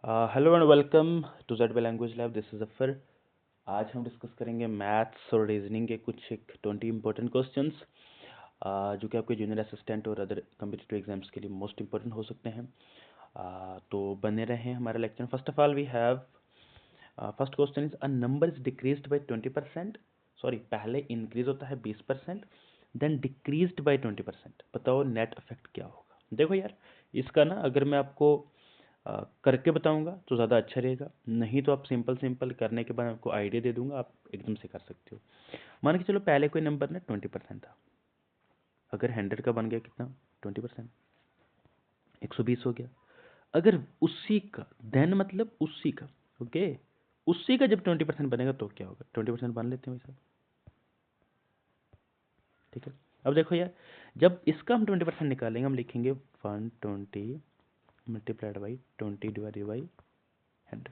Hello and welcome to Z B language lab. This is Zafar. आज हम discuss करेंगे maths और रीजनिंग के कुछ एक 20 इंपॉर्टेंट क्वेश्चंस जो कि आपके जूनियर असिस्टेंट और अदर कम्पिटिटिव एग्जाम्स के लिए मोस्ट इंपॉर्टेंट हो सकते हैं। तो बने रहें हमारे lecture. First of all we have first question is a number is decreased by 20%। Sorry, पहले इंक्रीज होता है 20%, देन डिक्रीज्ड बाय 20%। बताओ नेट इफेक्ट क्या होगा। देखो यार, इसका ना अगर मैं आपको करके बताऊंगा तो ज़्यादा अच्छा रहेगा, नहीं तो आप सिंपल सिंपल करने के बाद आपको आइडिया दे दूंगा, आप एकदम से कर सकते हो। मान के चलो पहले कोई नंबर ना 20% था, अगर 100 का बन गया कितना 20%, 120 हो गया। अगर उसी का देन मतलब उसी का, ओके, उसी का जब 20% बनेगा तो क्या होगा। 20% मान लेते हैं वैसा, ठीक है। अब देखो यार, जब इसका हम 20% निकालेंगे, हम लिखेंगे 120 मल्टीप्लाइड बाई 20 डिवाइडेड बाई 100।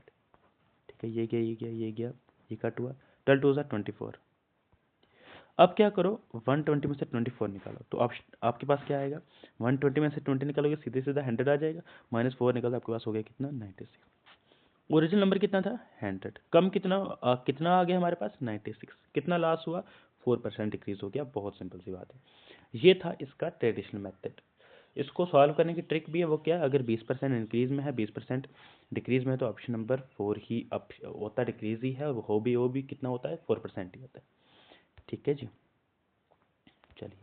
ठीक है, ये गया ये गया ये गया, ये कट हुआ, 12 टू 24। अब क्या करो, 120 में से 24 निकालो तो आपके पास क्या आएगा। 120 में से 20 निकालोगे सीधे सीधा 100 आ जाएगा, -4 निकालो आपके पास हो गया कितना 96। ओरिजिनल नंबर कितना था 100, कम कितना कितना आ गया हमारे पास 96। कितना लॉस हुआ 4% डिक्रीज हो गया। बहुत सिंपल सी बात है। ये था इसका ट्रेडिशनल मेथड। इसको सॉल्व करने की ट्रिक भी है, वो क्या, अगर 20% इंक्रीज में है 20% डिक्रीज में है तो ऑप्शन नंबर 4 ही होता डिक्रीज ही है, और वो भी कितना होता है 4% ही होता है। ठीक है जी, चलिए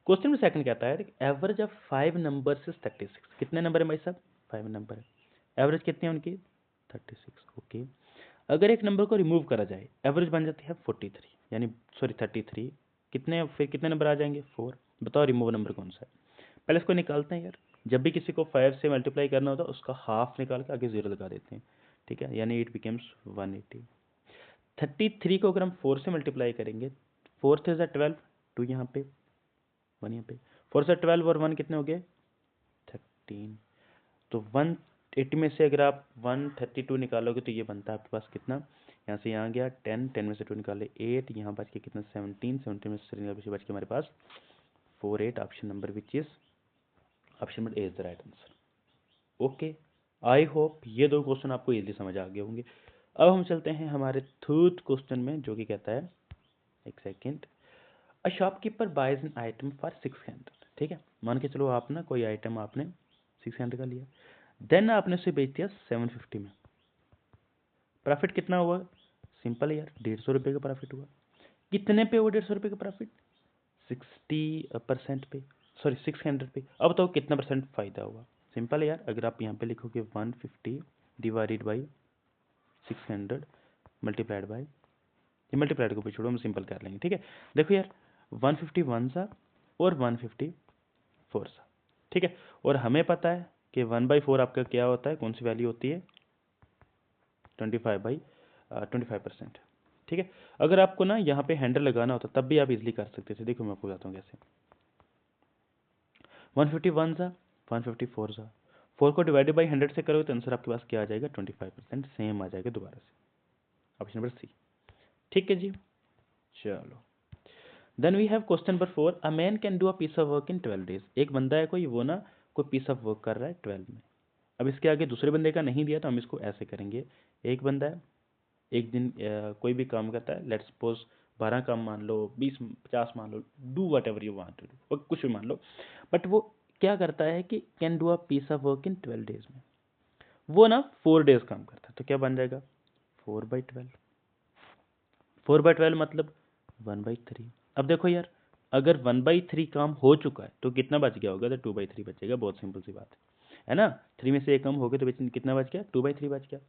क्वेश्चन में सेकंड कहता है एवरेज ऑफ 5 नंबर इज 36। कितने नंबर है भाई साहब, 5 नंबर है। एवरेज कितनी है उनकी 36। ओके, अगर एक नंबर को रिमूव करा जाए एवरेज बन जाती है 43, यानी सॉरी 33। कितने फिर कितने नंबर आ जाएंगे 4। बताओ रिमूव नंबर कौन सा है। पहले इसको निकालते हैं यार। जब भी किसी को 5 से मल्टीप्लाई करना होता है उसका हाफ निकाल के आगे 0 लगा देते हैं, ठीक है, यानी इट बिकम्स 180। 33 को अगर हम 4 से मल्टीप्लाई करेंगे, 4 से 12, 2 यहाँ पे 1 यहाँ पे, 4 से 12 और 1 कितने हो गए 13। तो 180 में से अगर आप 132 निकालोगे तो ये बनता है आपके पास कितना, यहाँ से यहाँ गया 10, 10 में से 2 निकाले 8, यहाँ बच के कितना 17, 17 में से बच के हमारे पास 48। Option number which is option number A is the right answer. Okay, I hope ये दो क्वेश्चन आपको इजीली समझ आ गए होंगे। अब हम चलते हैं हमारे थर्ड क्वेश्चन में, जो कि कहता है, एक second, a shopkeeper buys an item for 600। ठीक है, मान के चलो आप ना कोई आइटम आपने 600 का लिया, देन आपने उसे बेच दिया 750 में। प्रॉफिट कितना हुआ, सिंपल है यार, 150 रुपये का प्रॉफिट हुआ। कितने पे हुआ 150 रुपये का प्रॉफिट, 60% पे, सॉरी 600 पे। अब बताओ कितना परसेंट फायदा हुआ। सिंपल है यार, अगर आप यहाँ पे लिखोगे 150 डिवाइडेड बाई 600 मल्टीप्लाइड बाई, ये मल्टीप्लाइड को भी छोड़ो, हम सिंपल कर लेंगे, ठीक है। देखो यार 150 1 सा और 150 4 सा, ठीक है। और हमें पता है कि 1/4 आपका क्या होता है, कौन सी वैल्यू होती है 25/25%, ठीक है। अगर आपको ना यहाँ पे हैंडल लगाना होता तब भी आप इजीली कर सकते थे। देखो मैं आपको बताता हूँ कैसे। 150 1 सा 150 4 सा, 4 को डिवाइडेड बाई 100 से करोगे तो आंसर आपके पास क्या आ जाएगा 25%, सेम आ जाएगा दोबारा से, ऑप्शन नंबर सी। ठीक है जी, चलो then we have question number 4, a man can do a piece of work in 12 days. एक बंदा है कोई, वो ना कोई पीस ऑफ वर्क कर रहा है 12 में। अब इसके आगे दूसरे बंदे का नहीं दिया तो हम इसको ऐसे करेंगे। एक बंदा है, एक दिन कोई भी काम करता है, लेट्स सपोज 12 काम मान लो, 20 50 मान लो, do whatever you want to do, कुछ भी मान लो। बट वो क्या करता है कि can do a piece of work in 12 days में, वो ना 4 डेज काम करता है, तो क्या बन जाएगा 4/12। 4/12 मतलब 1/3। अब देखो यार, अगर 1/3 काम हो चुका है तो कितना बच गया होगा, तो 2/3 बचेगा। बहुत सिंपल सी बात है ना। 3 में से एक कम हो गया तो कितना बच गया 2/3 बच गया।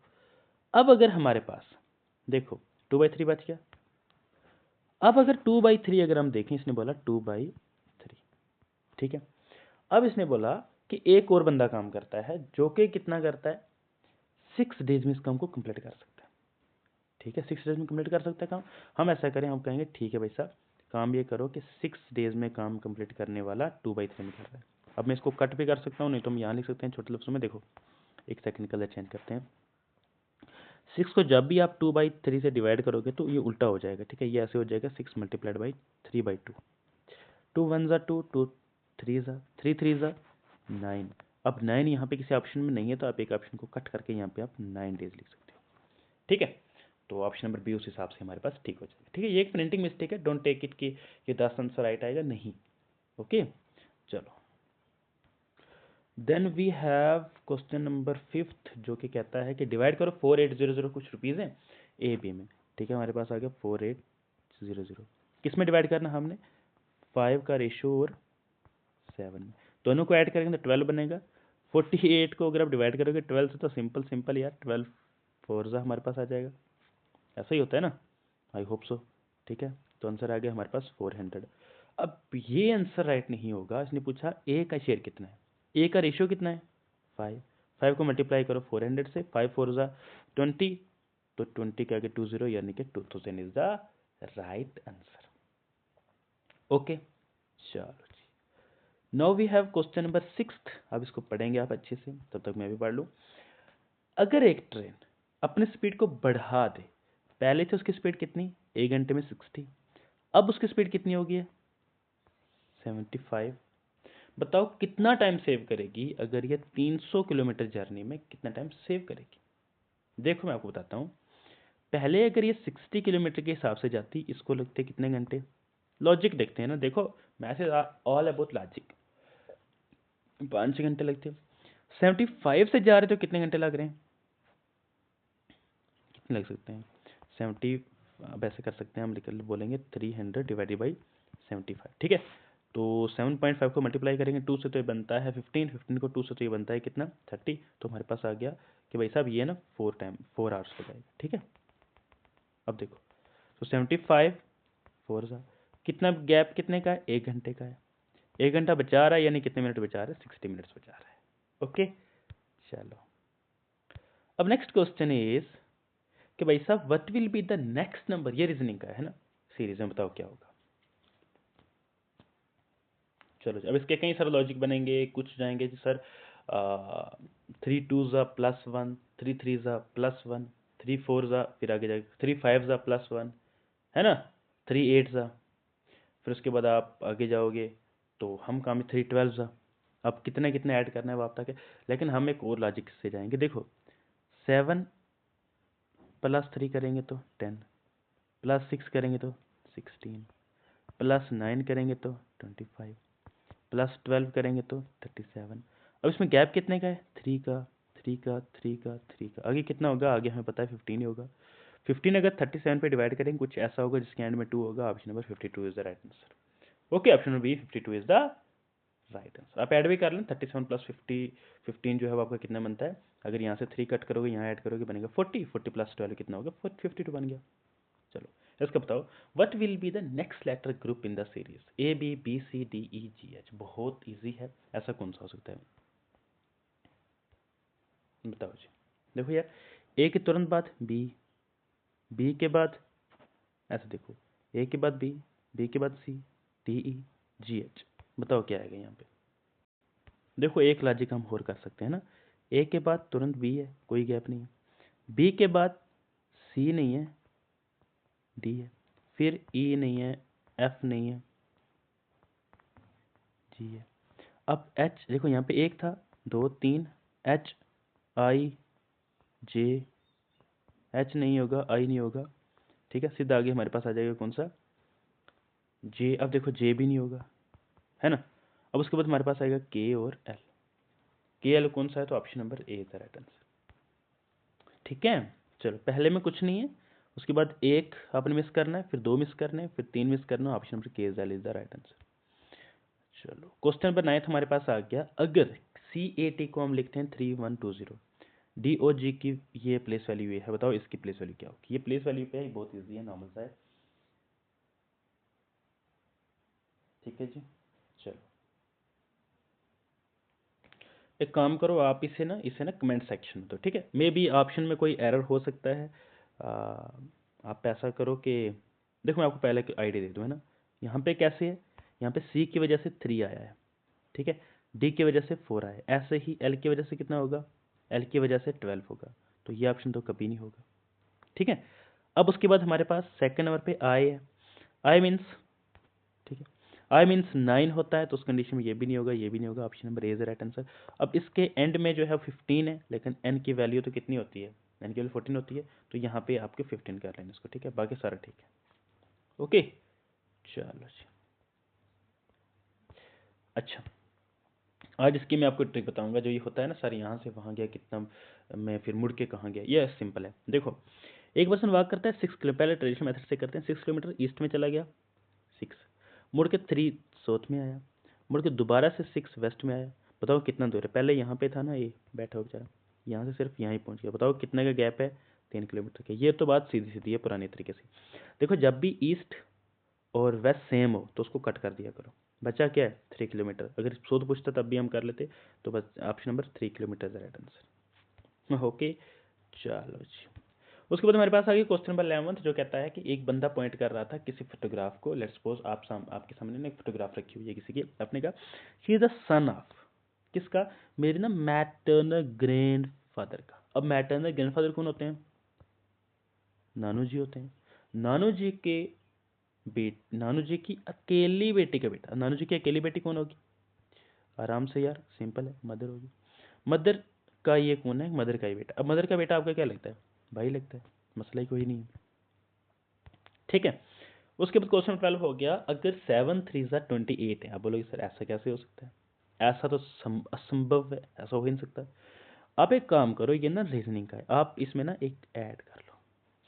अब अगर हमारे पास देखो 2/3 बच गया, अब अगर 2/3 अगर हम देखें, इसने बोला 2/3, ठीक है। अब इसने बोला कि एक और बंदा काम करता है जो कि कितना करता है 6 डेज में इस काम को कंप्लीट कर सकता है, ठीक है। 6 डेज में कंप्लीट कर सकता है काम। हम ऐसा करें, हम कहेंगे ठीक है भाई साहब, काम ये करो कि 6 डेज में काम कंप्लीट करने वाला 2/3 में कर रहा है। अब मैं इसको कट भी कर सकता हूँ, नहीं तो हम यहाँ लिख सकते हैं छोटे लफ्ज़ों में। देखो एक सेकंड कलर चेंज करते हैं। 6 को जब भी आप 2/3 से डिवाइड करोगे तो ये उल्टा हो जाएगा, ठीक है। ये ऐसे हो जाएगा 6 मल्टीप्लाइड बाई 3/2। 2 1 ज़ा 2, 2 3 ज़ा 3 3 ज़ा 9, अब 9 यहाँ पे किसी ऑप्शन में नहीं है, तो आप एक ऑप्शन को कट करके यहाँ पे आप 9 डेज लिख सकते हो, ठीक है। तो ऑप्शन नंबर बी उस हिसाब से हमारे पास ठीक हो जाएगा, ठीक है। ये एक प्रिंटिंग मिस्टेक है, डोंट टेक इट कि ये 10 आंसर राइट आएगा, नहीं, ओके। चलो, then we have question number 5 जो कि कहता है कि डिवाइड करो 4800 कुछ रुपीज़ है ए बी में, ठीक है। हमारे पास आ गया 4800, किस में डिवाइड करना हमने, 5 का रेशो और 7 में, दोनों को ऐड करेंगे तो 12 बनेगा। 48 को अगर आप डिवाइड करोगे 12 से तो सिंपल सिंपल यार 12 फोर हमारे पास आ जाएगा, ऐसा ही होता है ना, आई होप सो, ठीक है। तो आंसर आ गया हमारे पास 400। अब ये आंसर राइट नहीं होगा, इसने पूछा ए का शेयर कितना है, ए का रेशियो कितना है 5, 5 को मल्टीप्लाई करो 400 से, 5 4 20, तो 20 के आगे 20 यानी कि 2000 is the right answer, okay. चलो जी, now we have question number 6। अब इसको पढ़ेंगे आप अच्छे से, तब तक मैं भी पढ़ लूँ। अगर एक ट्रेन अपने स्पीड को बढ़ा दे, पहले थे उसकी स्पीड कितनी, 1 घंटे में 60, अब उसकी स्पीड कितनी होगी है 75, बताओ कितना टाइम सेव करेगी अगर ये 300 किलोमीटर जर्नी में कितना टाइम सेव करेगी। देखो मैं आपको बताता हूँ, पहले अगर ये 60 किलोमीटर के हिसाब से जाती, इसको लगते कितने घंटे, लॉजिक देखते हैं ना, देखो मैसेज ऑल अबाउट लॉजिक, 5 घंटे लगते। 75 से जा रहे तो कितने घंटे लग रहे हैं, कितने लग सकते हैं 70, अब ऐसे कर सकते हैं हम, निकल बोलेंगे 300 डिवाइडेड बाई 75, ठीक है। तो 7.5 को मल्टीप्लाई करेंगे 2 से तो ये बनता है 15, 15 को 2 से तो ये बनता है कितना 30, तो हमारे पास आ गया कि भाई साहब ये ना 4 आवर्स हो जाएगा, ठीक है। अब देखो, तो 75 4 कितना गैप कितने का है, 1 घंटे का है, 1 घंटा बचा रहा है, यानी कितने मिनट बचा रहा है, 60 मिनट्स बचा रहा है, ओके। चलो, अब नेक्स्ट क्वेश्चन इज कि भाई साहब what will be the next number, ये रीजनिंग का है ना सीरीज में, बताओ क्या होगा। चलो अब इसके कई सारे लॉजिक बनेंगे, कुछ जाएंगे जी सर 3 2 +1, 3 3 +1, 3 4 फिर आगे जाएगा 3 5 +1, है ना, 3 8 फिर उसके बाद आप आगे जाओगे तो हम काम है 3 12 अब कितने कितने ऐड करना है वो आप तक है, लेकिन हम एक और लॉजिक से जाएंगे। देखो 7 +3 करेंगे तो 10, +6 करेंगे तो 16, +9 करेंगे तो 25, +12 करेंगे तो 37। अब इसमें गैप कितने का है, 3 का, 3 का, 3 का, 3 का, आगे कितना होगा, आगे हमें पता है 15 ही होगा। 15 अगर 37 पे डिवाइड करेंगे कुछ ऐसा होगा जिसके एंड में 2 होगा, option number 52 is the right answer, okay. Option number B 52 is the right answer. आप ऐड भी कर लें, 37 + 50 15 जो है वो आपका कितना बनता है, अगर यहाँ से 3 कट करोगे यहाँ ऐड करोगे बनेगा 40, 40 + 12 कितना होगा 52 बन गया। चलो इसका बताओ, what will be the next letter group in the series, A B B C D E G H, बहुत इजी है, ऐसा कौन सा हो सकता है, बताओ जी। देखो यार, ए के तुरंत बाद बी, बी के बाद ऐसे देखो, ए के बाद बी के बाद सी, डी ई जी एच, बताओ क्या आएगा यहाँ पे। देखो एक लॉजिक हम और कर सकते हैं ना, ए के बाद तुरंत बी है, कोई गैप नहीं है, बी के बाद सी नहीं है, डी है, फिर ई नहीं है, एफ नहीं है, जी है। अब एच देखो यहाँ पे एक था, 2 3, एच आई जे, एच नहीं होगा, आई नहीं होगा, ठीक है, सीधा आगे हमारे पास आ जाएगा कौन सा, जे। अब देखो जे भी नहीं होगा, है ना। अब उसके बाद हमारे पास आएगा के और एल, के एल कौन सा है, तो ऑप्शन नंबर ए का राइट आंसर, ठीक है। चलो पहले में कुछ नहीं है, उसके बाद एक आपने मिस करना है, फिर 2 मिस करने हैं, फिर 3 मिस करना है, ऑप्शन नंबर के L is the right answer. चलो क्वेश्चन नंबर 9 हमारे पास आ गया, अगर सी ए टी को हम लिखते हैं 3120, डी ओ जी की ये प्लेस वैल्यू ये है, बताओ इसकी प्लेस वैल्यू क्या होगी। ये प्लेस वैल्यू पे है, बहुत इजी है, नॉर्मल सा है, ठीक है जी। चलो एक काम करो, आप इसे ना कमेंट सेक्शन में, तो ठीक है, मे बी ऑप्शन में कोई एरर हो सकता है। आप ऐसा करो कि देखो मैं आपको पहले आइडिया दे दूँ, है ना, यहाँ पे कैसे है, यहाँ पे सी की वजह से 3 आया है, ठीक है, डी की वजह से 4 आया है, ऐसे ही एल की वजह से कितना होगा, एल की वजह से 12 होगा, तो ये ऑप्शन तो कभी नहीं होगा, ठीक है। अब उसके बाद हमारे पास सेकंड नंबर पे आई है, आई मीन्स, ठीक है, आई मीन्स 9 होता है तो उस कंडीशन में ये भी नहीं होगा, ये भी नहीं होगा। Option number A is right answer. अब इसके एंड में जो है 15 है, लेकिन एन की वैल्यू तो कितनी होती है, एन की वैल्यू 14 होती है, तो यहाँ पे आपके 15 कर लेंगे इसको, ठीक है, बाकी सारा ठीक है। ओके चलो जी। अच्छा आज इसकी मैं आपको ट्रिक बताऊंगा, जो ये होता है ना सर यहाँ से वहाँ गया कितना, मैं फिर मुड़ के कहाँ गया, ये सिंपल है। देखो एक पर्सन वॉक करता है 6 किलोमीटर, पहले ट्रेडिशनल मेथड से करते हैं, 6 किलोमीटर ईस्ट में चला गया 6, मुड़ के 3 साउथ में आया, मुड़ के दोबारा से 6 वेस्ट में आया, बताओ कितना दूर है। पहले यहाँ पे था ना, ये बैठा हो बेचारा, यहाँ से सिर्फ यहाँ ही पहुँच गया, बताओ कितने का गैप है, 3 किलोमीटर के। ये तो बात सीधी सीधी है पुराने तरीके से। देखो जब भी ईस्ट और वेस्ट सेम हो तो उसको कट कर दिया करो, बचा क्या है 3 किलोमीटर। अगर साउथ पूछता तब भी हम कर लेते, तो बस option number 3 kilometre is right answer. Okay चलो जी। उसके बाद हमारे पास आ गया क्वेश्चन नंबर 11 जो कहता है कि एक बंदा पॉइंट कर रहा था किसी फोटोग्राफ को, लेट्स सपोज आपके सामने ना एक फोटोग्राफ रखी हुई है किसी की, अपने का, he is the son of, किसका, मेरे ना मैटर्नल ग्रैंडफादर का। अब मैटर्नल ग्रैंडफादर कौन होते हैं, नानू जी होते हैं। नानू जी के नानू जी की अकेली बेटी का बेटा, नानू जी की अकेली बेटी कौन होगी, आराम से यार सिंपल है, मदर होगी। मदर का ये कौन है, मदर का ही बेटा। अब मदर का बेटा आपका क्या लगता है, भाई लगता है, मसला ही कोई नहीं है, ठीक है। उसके बाद क्वेश्चन 12 हो गया, अगर 7 3 28 है। आप बोलोगे सर ऐसा कैसे हो सकता है, ऐसा तो असंभव है, ऐसा हो ही नहीं सकता। आप एक काम करो, ये ना रीजनिंग का है, आप इसमें ना एक ऐड कर लो,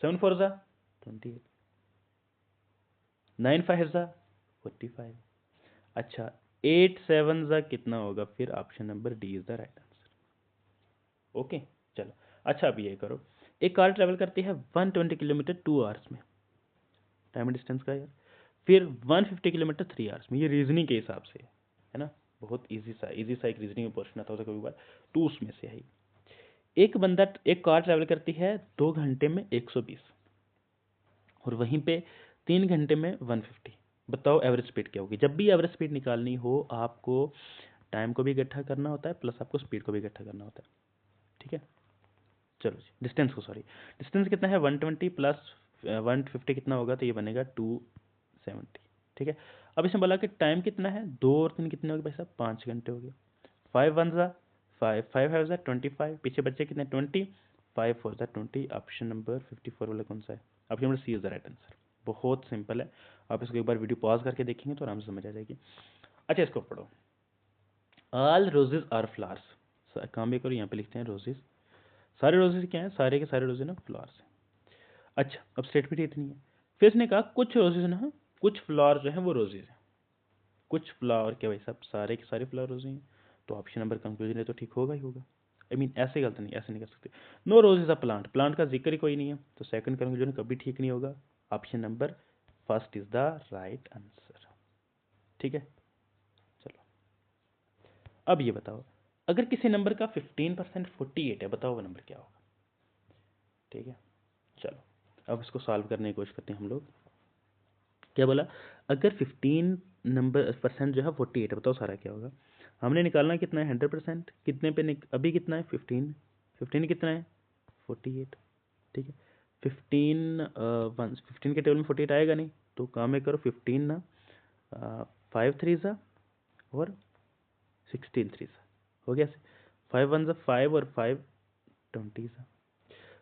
7 4 28, 9 5 45, अच्छा 8 7 कितना होगा, फिर option number D is the right answer. Okay चलो। अच्छा अब ये करो, एक कार ट्रेवल करती है 120 किलोमीटर 2 आवर्स में, टाइम डिस्टेंस का यार, फिर 150 किलोमीटर 3 आवर्स में, ये रीजनिंग के हिसाब से है ना, बहुत इजी सा एक रीजनिंग में क्वेश्चन आता होता कभी बार, तो उसमें से है। एक कार ट्रेवल करती है 2 घंटे में 120, और वहीं पे 3 घंटे में 150, बताओ एवरेज स्पीड क्या होगी। जब भी एवरेज स्पीड निकालनी हो आपको टाइम को भी इकट्ठा करना होता है, प्लस आपको स्पीड को भी इकट्ठा करना होता है, ठीक है। चलो जी, डिस्टेंस को सॉरी, डिस्टेंस कितना है 120 प्लस 150 कितना होगा, तो ये बनेगा 270, ठीक है। अब इसमें बोला कि टाइम कितना है, 2 और 3 कितने हो गए भाई साहब, 5 घंटे हो गए। 5 1 5 5 5 25, पीछे बच्चे कितने 20, 5 4 20, ऑप्शन नंबर 54 वाला कौन सा है, option number C is the right answer. बहुत सिंपल है, आप इसको एक बार वीडियो पॉज करके देखेंगे तो आराम से समझ आ जाएगी। अच्छा इसको पढ़ो, ऑल रोजेज आर फ्लावर्स, काम भी करो, यहाँ पे लिखते हैं रोजेज, सारे रोजेज क्या है, सारे के सारे रोजेज ना फ्लावर्स हैं। अच्छा अब स्टेटमेंट इतनी है, फिर इसने कहा कुछ रोजेज ना, कुछ फ्लावर जो है वो रोजेज हैं, कुछ फ्लावर क्या भाई साहब, सारे के सारे फ्लावर रोजेज हैं, तो ऑप्शन नंबर कंक्लूजन है तो ठीक होगा ही होगा। आई मीन ऐसे गलत नहीं, ऐसे नहीं कर सकते। No rose is a plant, plant का जिक्र ही कोई नहीं है, तो सेकंड कंक्लूजन कभी ठीक नहीं होगा, option number first is the right answer, ठीक है। चलो अब ये बताओ, अगर किसी नंबर का 15% 48 है, बताओ वो नंबर क्या होगा, ठीक है। चलो अब इसको सॉल्व करने की कोशिश करते हैं हम लोग। क्या बोला, अगर 15 नंबर परसेंट जो है 48 है, बताओ सारा क्या होगा। हमने निकालना कितना है 100%, कितने पे अभी कितना है 15, 15 कितना है 48, ठीक है। 15 के टेबल में 48 आएगा नहीं, तो काम में करो 15 ना 5 3 और 16 3 हो गया, 5 1 5 और 5 20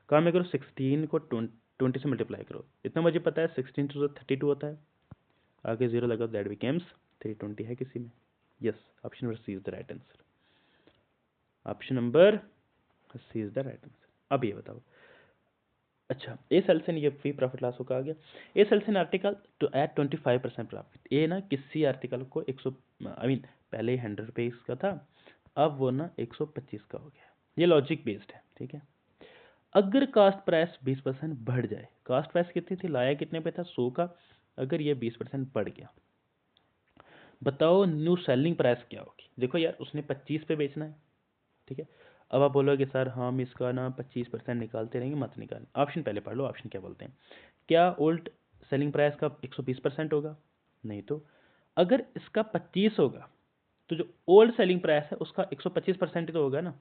काम में करो 16 को 20 से मल्टीप्लाई करो, इतना मुझे पता है 16 टू 32 होता है, आगे जीरो लगा, दैट बिकेम्स 320 है किसी में, yes option number C is the right answer, option number C is the right answer. अब ये बताओ, अच्छा ए सेल से ये फ्री प्रॉफिट लॉस का आ गया, ए सेल से आर्टिकल टू एट 25% प्रॉफिट, ये ना किसी आर्टिकल को 100 आई मीन पहले 100 रुपये का था, अब वो ना 125 का हो गया, ये लॉजिक बेस्ड है, ठीक है। अगर कास्ट प्राइस 20% बढ़ जाए, कास्ट प्राइस कितनी थी, लाया कितने पे था 100 का, अगर ये 20% बढ़ गया, बताओ न्यू सेलिंग प्राइस क्या होगी। देखो यार उसने 25 पे बेचना है, ठीक है। अब आप बोलोगे सर हम इसका ना 25% निकालते रहेंगे, मत निकाल, ऑप्शन पहले पढ़ लो, ऑप्शन क्या बोलते हैं। क्या ओल्ड सेलिंग प्राइस का 120% होगा, नहीं, तो अगर इसका 25 होगा तो जो ओल्ड सेलिंग प्राइस है उसका 125% ही तो होगा ना,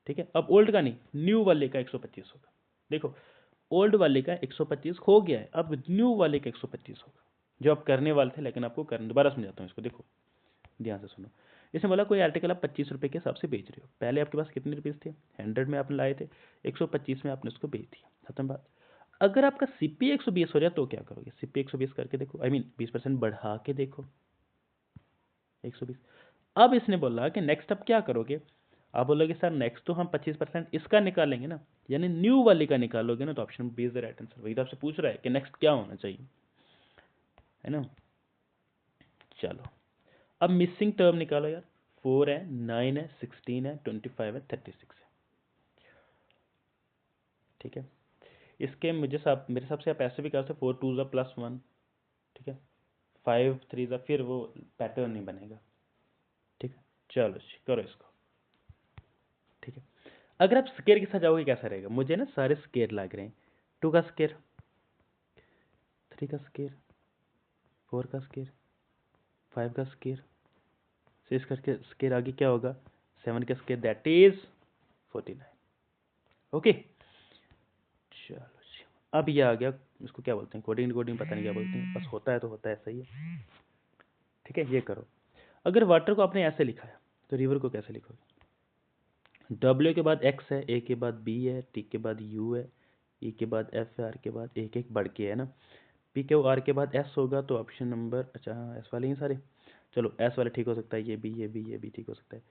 ठीक है। अब ओल्ड का नहीं, न्यू वाले का 125 होगा। देखो ओल्ड वाले का 125 हो गया है, अब न्यू वाले का 125 होगा, जो आप करने वाले थे, लेकिन आपको करने, दोबारा समझाता हूँ इसको, देखो ध्यान से सुनो। इसने बोला कोई आर्टिकल आप 25 रुपये के हिसाब से बेच रहे हो, पहले आपके पास कितने रुपीज़ थे, 100 में आपने लाए थे, 125 में आपने उसको बेच दिया, खत्म बात। अगर आपका सीपी 120 हो रहा है तो क्या करोगे, सीपी 120 करके देखो, आई मीन 20% बढ़ा के देखो 120। अब इसने बोला कि नेक्स्ट आप क्या करोगे, आप बोलोगे सर नेक्स्ट तो हम 25% इसका निकालेंगे ना, यानी न्यू वाली का निकालोगे ना, तो option B is the right answer. वही तो आपसे पूछ रहा है कि नेक्स्ट क्या होना चाहिए, है ना। चलो अब मिसिंग टर्म निकालो यार, 4 है, 9 है, 16 है, 25 है, 36 है, ठीक है। इसके मेरे हिसाब से आप ऐसे भी कर सकते, 4 2 ज़ा +1, ठीक है, 5 3 ज़ा, फिर वो पैटर्न नहीं बनेगा, ठीक है। चलो जी करो इसको, ठीक है। अगर आप स्केयर के साथ जाओगे कैसा रहेगा, मुझे ना सारे स्केयर लग रहे हैं, 2 का स्केयर, 3 का स्केयर, 4 का स्केयर, 5 का स्केयर, 6 का स्केयर, आगे क्या होगा, 7 का स्केयर, दैट इज 49। ओके चलो जी, अब ये आ गया, इसको क्या बोलते हैं, कोडिंग कोडिंग पता नहीं क्या बोलते हैं, बस होता है तो होता है, सही है, ठीक है। ये करो, अगर वाटर को आपने ऐसे लिखा है तो रिवर को कैसे लिखोगे, डब्ल्यू के बाद एक्स है, ए के बाद बी है, टी के बाद यू है, ई के बाद एफ है, आर के बाद एक एक बढ़ के है ना, पी के आर के बाद एस होगा, तो ऑप्शन नंबर, अच्छा हाँ एस वाले ही सारे, चलो एस वाला ठीक हो सकता है, ये भी ये भी ये भी ठीक हो सकता है।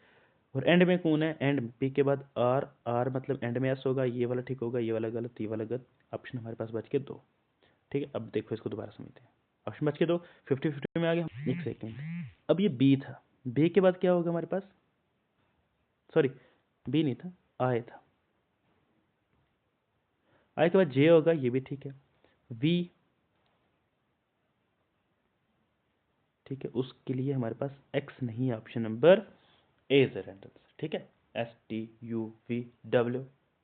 और एंड में कौन है, एंड में पी के बाद आर, आर मतलब एंड में एस होगा, ये वाला ठीक होगा, ये वाला गलत, ये वाला गलत, ऑप्शन हमारे पास बच के 2, ठीक है। अब देखो इसको दोबारा समझते हैं, ऑप्शन बच के 2, 50-50 में आ गया, एक सेकेंड। अब ये बी था, बी के बाद क्या होगा हमारे पास, सॉरी बी नहीं था, आई था, आई के बाद जे होगा, ये भी ठीक है, वी, ठीक है, उसके लिए हमारे पास एक्स नहीं है, option number A is the right answer, ठीक है। S T U V W,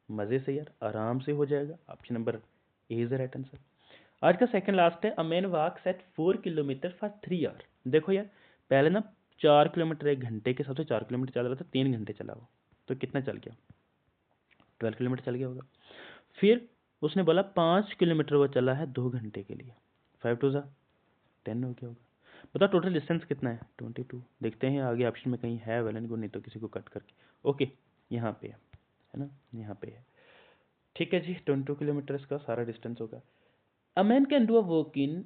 मजे से यार, आराम से हो जाएगा, option number A is the right answer. आज का सेकंड लास्ट है, a man walks at 4 kilometre for 3 hour. देखो यार, पहले ना 4 किलोमीटर एक घंटे के हिसाब से 4 किलोमीटर चल रहा था, 3 घंटे चला वो, तो कितना चल गया, 12 किलोमीटर चल गया होगा। फिर उसने बोला 5 किलोमीटर वो चला है 2 घंटे के लिए, 5 2 ज़ा 10 हो गया होगा। बताओ टोटल डिस्टेंस कितना है, 22। देखते हैं आगे ऑप्शन में कहीं है वेल एंड गुड, नहीं तो किसी को कट करके, ओके यहाँ पे है ना, यहाँ पे है, ठीक है जी, 22 किलोमीटर का सारा डिस्टेंस होगा। अ man can do a work in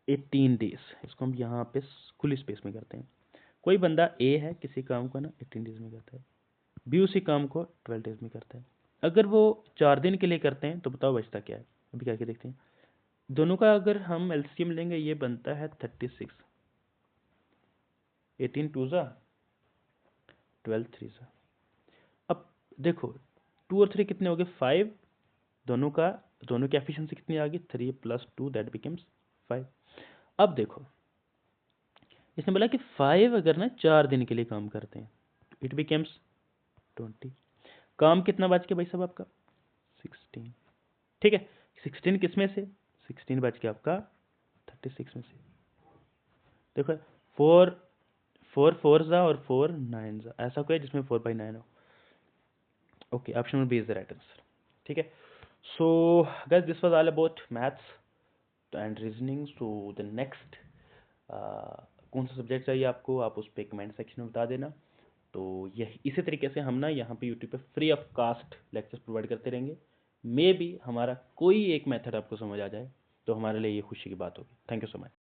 18 days, इसको हम यहाँ पे खुली स्पेस में करते हैं। कोई बंदा ए है, किसी काम को ना 18 डेज में करता है, बी उसी काम को 12 डेज में करता है। अगर वो 4 दिन के लिए करते हैं तो बताओ बचता क्या है, अभी करके देखते हैं। दोनों का अगर हम एलसीएम लेंगे, ये बनता है 36, 18 2 ज़ा 12 3 ज़ा। अब देखो 2 और 3 कितने हो गए, 5, दोनों की एफिशिएंसी कितनी आ गई, 3 + 2 दैट बिकम्स 5। अब देखो इसने बोला कि 5 अगर ना 4 दिन के लिए काम करते हैं, इट बिकम्स 20। काम कितना बच के भाई साहब आपका, 16, ठीक है। 16 किस में से, 16 बच के आपका 36 में से। देखो 4 4 4 ज़ा और 4 9 ज़ा, ऐसा कोई है जिसमें 4/9 हो, okay option number B is the right answer, ठीक है। So guys this was all about maths and reasoning. So the next कौन सा सब्जेक्ट चाहिए आपको, आप उस पर कमेंट सेक्शन में बता देना। तो यही इसी तरीके से हम ना यहाँ पे यूट्यूब पे free of cost lectures provide करते रहेंगे। मे बी हमारा कोई एक मेथड आपको समझ आ जाए तो हमारे लिए ये खुशी की बात होगी। Thank you so much.